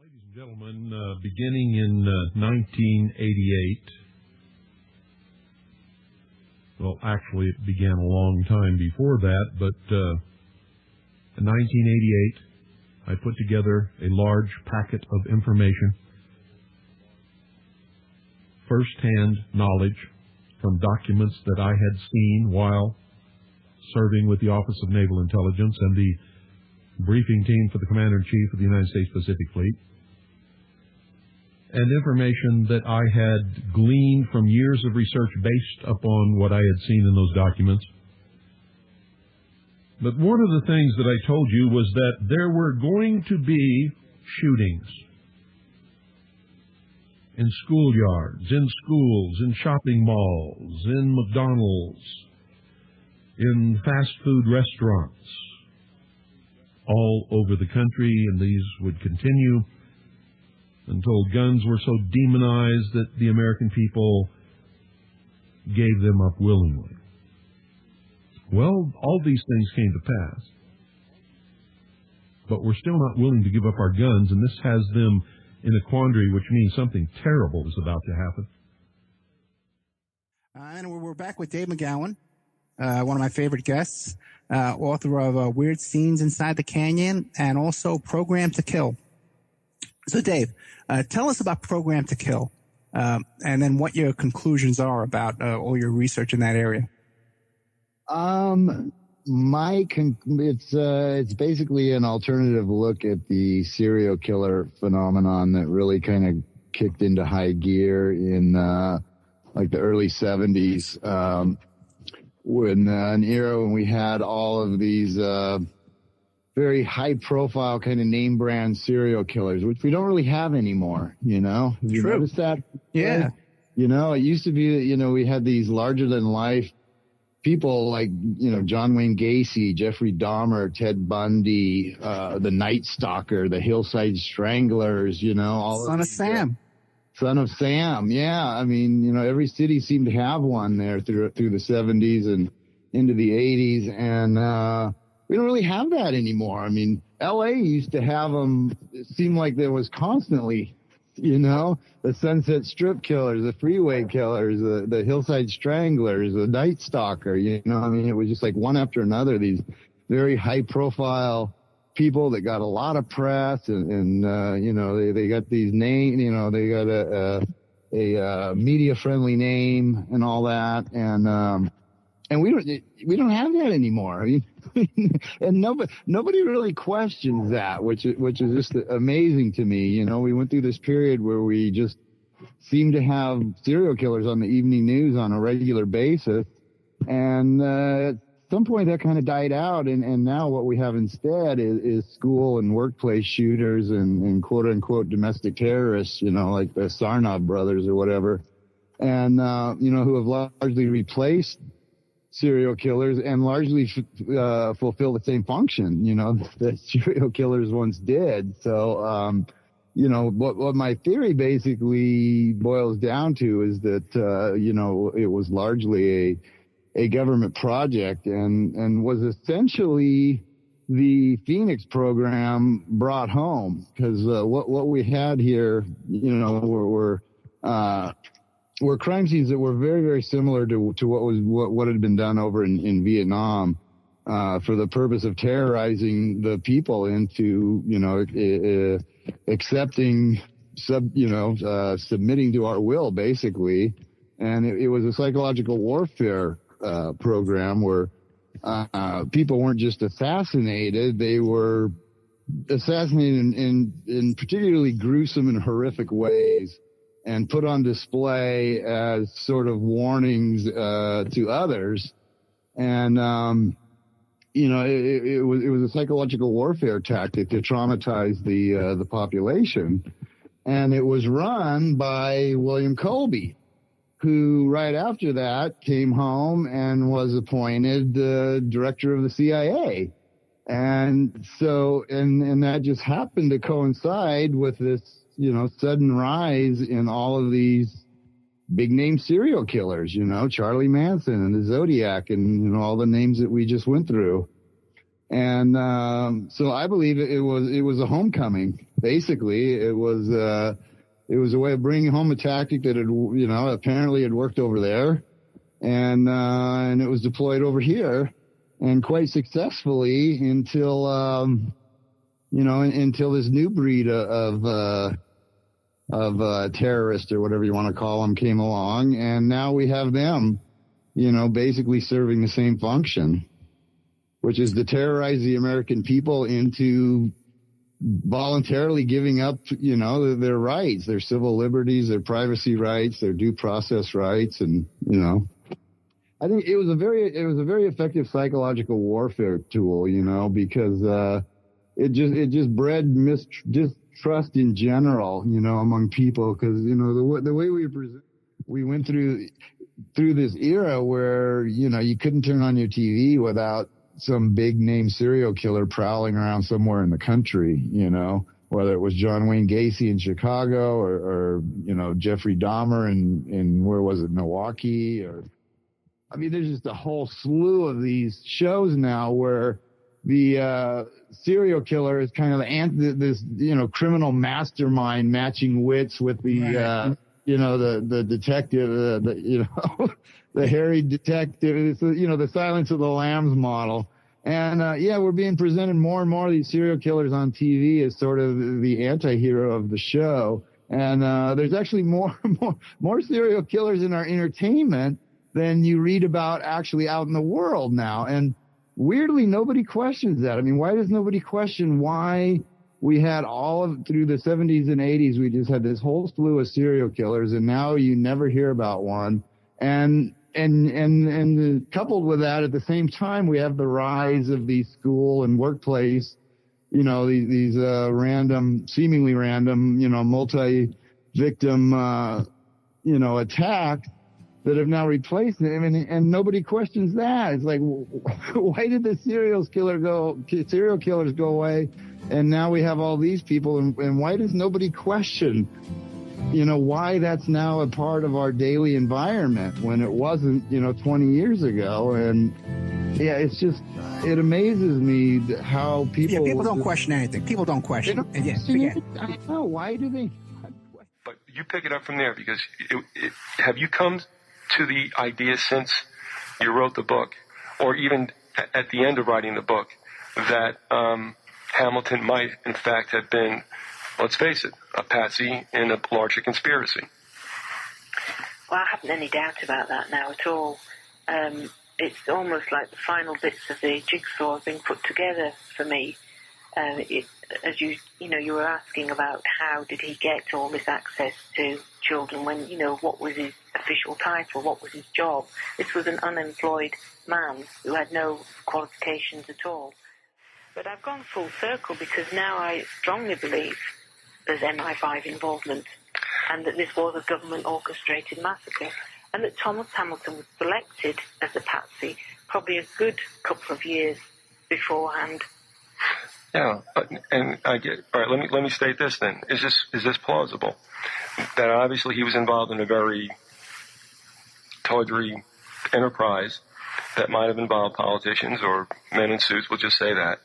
Ladies and gentlemen, beginning in 1988, well, actually it began a long time before that, but in 1988, I put together a large packet of information, first-hand knowledge from documents that I had seen while serving with the Office of Naval Intelligence and the briefing team for the Commander-in-Chief of the United States Pacific Fleet, and information that I had gleaned from years of research based upon what I had seen in those documents. But one of the things that I told you was that there were going to be shootings in schoolyards, in schools, in shopping malls, in McDonald's, in fast food restaurants, all over the country, and these would continue until guns were so demonized that the American people gave them up willingly. Well, all these things came to pass, but we're still not willing to give up our guns, and this has them in a quandary, which means something terrible is about to happen. And we're back with Dave McGowan, one of my favorite guests, author of Weird Scenes Inside the Canyon and also Program to Kill. So, Dave, tell us about Program to Kill, and then what your conclusions are about all your research in that area. It's basically an alternative look at the serial killer phenomenon that really kind of kicked into high gear in like the early 70s, when an era when we had all of these very high-profile kind of name-brand serial killers, which we don't really have anymore, you know? Have you noticed that? Yeah. You know, it used to be that, you know, we had these larger-than-life people like, you know, John Wayne Gacy, Jeffrey Dahmer, Ted Bundy, the Night Stalker, the Hillside Stranglers, you know, all Son of Sam. Son of Sam, yeah. I mean, you know, every city seemed to have one there through the 70s and into the 80s, and we don't really have that anymore. I mean, L.A. used to have them. It seemed like there was constantly, you know, the Sunset Strip killers, the freeway killers, the Hillside Stranglers, the Night Stalker, you know. I mean, it was just like one after another, these very high-profile people that got a lot of press, and you know, they got these names, you know, they got a media-friendly name and all that, and we don't have that anymore. I mean, and nobody really questions that, which is just amazing to me. You know, we went through this period where we just seemed to have serial killers on the evening news on a regular basis, and at some point that kind of died out, and now what we have instead is school and workplace shooters and quote unquote domestic terrorists, you know, like the Sarnov brothers or whatever, and you know, who have largely replaced serial killers and largely fulfill the same function, you know, that serial killers once did. So, you know, what my theory basically boils down to is that, you know, it was largely a government project and was essentially the Phoenix program brought home, because what we had here, you know, were crime scenes that were very, very similar to what had been done over in Vietnam, for the purpose of terrorizing the people into, you know, accepting, submitting to our will, basically. And it was a psychological warfare program where people weren't just assassinated; they were assassinated in particularly gruesome and horrific ways, and put on display as sort of warnings to others. And you know, it was a psychological warfare tactic to traumatize the population, and it was run by William Colby, who right after that came home and was appointed director of the CIA. And so, and that just happened to coincide with this, you know, sudden rise in all of these big name serial killers, you know, Charlie Manson and the Zodiac and, you know, all the names that we just went through. And so I believe it was a homecoming. Basically, it was a way of bringing home a tactic that had, apparently had worked over there, and it was deployed over here, and quite successfully until until this new breed of terrorist or whatever you want to call them came along, and now we have them, basically serving the same function, which is to terrorize the American people into voluntarily giving up, their rights, their civil liberties, their privacy rights, their due process rights. And, I think it was a very effective psychological warfare tool, because, it just bred distrust in general, among people. Cause, the way we went through this era where, you couldn't turn on your TV without some big name serial killer prowling around somewhere in the country, whether it was John Wayne Gacy in Chicago or Jeffrey Dahmer in where was it, Milwaukee, there's just a whole slew of these shows now where the serial killer is kind of this criminal mastermind matching wits with the the detective, the hairy detective, it's, the Silence of the Lambs model. And, we're being presented more and more of these serial killers on TV as sort of the anti-hero of the show. And, there's actually more serial killers in our entertainment than you read about actually out in the world now. And weirdly, nobody questions that. Why does nobody question why we had through the 70s and 80s, we just had this whole slew of serial killers, and now you never hear about one. And coupled with that, at the same time, we have the rise of these school and workplace, these seemingly random, multi-victim, attacks that have now replaced it. And nobody questions that. It's like, why did the serial killers go away? And now we have all these people, and why does nobody question, why that's now a part of our daily environment when it wasn't, 20 years ago? And it amazes me how people... Yeah, people don't question anything. People don't question. I don't know. Why do they... But you pick it up from there, because have you come to the idea since you wrote the book, or even at the end of writing the book, that Hamilton might, in fact, have been, let's face it, a patsy in a larger conspiracy? Well, I haven't any doubt about that now at all. It's almost like the final bits of the jigsaw have been put together for me. As you were asking about how did he get all this access to children when, what was his official title, what was his job? This was an unemployed man who had no qualifications at all. But I've gone full circle, because now I strongly believe there's MI5 involvement, and that this was a government-orchestrated massacre, and that Thomas Hamilton was selected as a patsy probably a good couple of years beforehand. Yeah, and I get. All right, let me state this then. Is this plausible? That obviously he was involved in a very tawdry enterprise that might have involved politicians or men in suits. We'll just say that,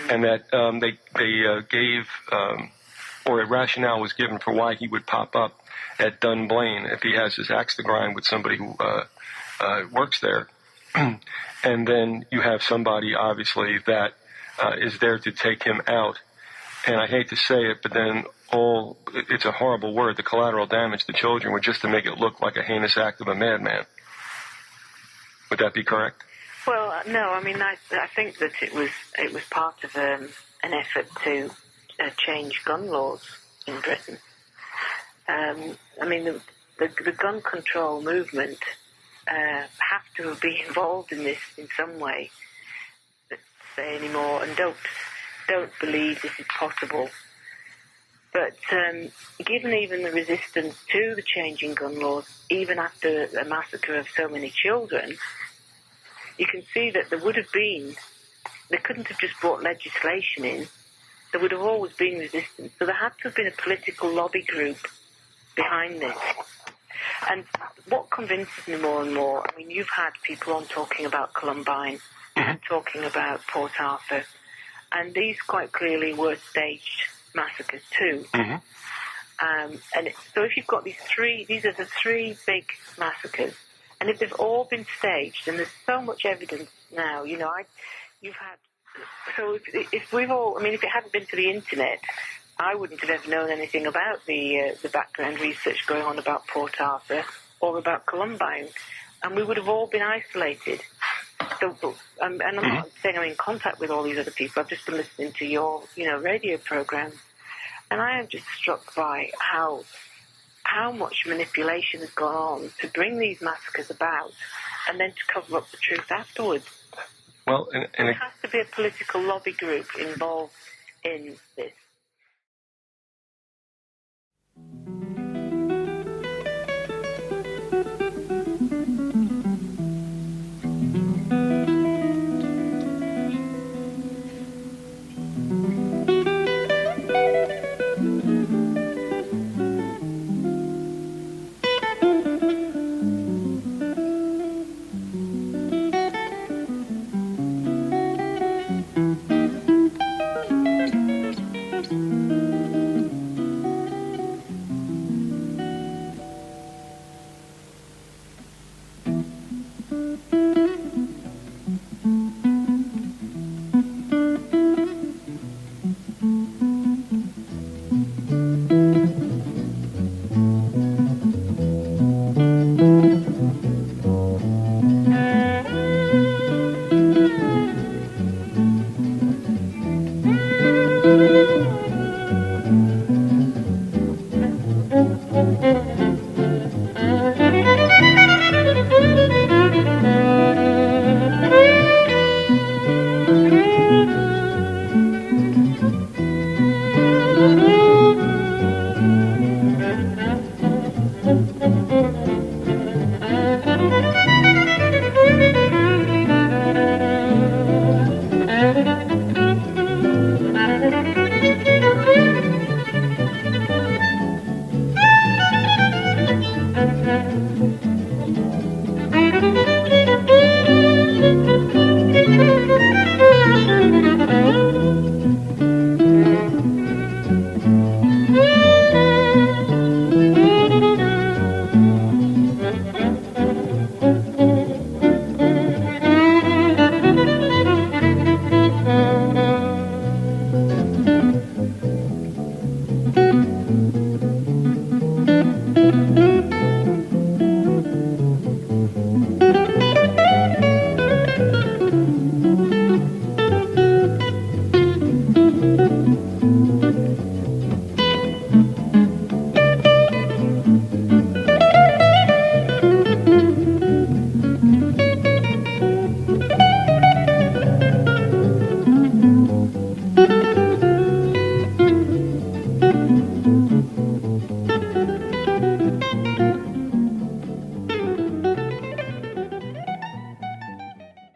and that they gave or a rationale was given for why he would pop up at Dunblane if he has his axe to grind with somebody who works there, and then you have somebody obviously that is there to take him out. And I hate to say it, but then it's a horrible word, the collateral damage to children were just to make it look like a heinous act of a madman. Would that be correct? Well, no, I think that it was part of an effort to change gun laws in Britain. The gun control movement have to be involved in this in some way. Say anymore, and don't believe this is possible. But given even the resistance to the changing gun laws, even after a massacre of so many children, you can see that they couldn't have just brought legislation in. There would have always been resistance. So there had to have been a political lobby group behind this. And what convinces me more and more, you've had people on talking about Columbine, talking about Port Arthur. And these quite clearly were staged massacres too. So if you've got these are the three big massacres, and if they've all been staged, and there's so much evidence now, so if we've all, I mean, if it hadn't been for the internet, I wouldn't have ever known anything about the background research going on about Port Arthur or about Columbine, and we would have all been isolated. So, and I'm not saying I'm in contact with all these other people. I've just been listening to your, radio program, and I am just struck by how much manipulation has gone on to bring these massacres about, and then to cover up the truth afterwards. Well, there has to be a political lobby group involved in this.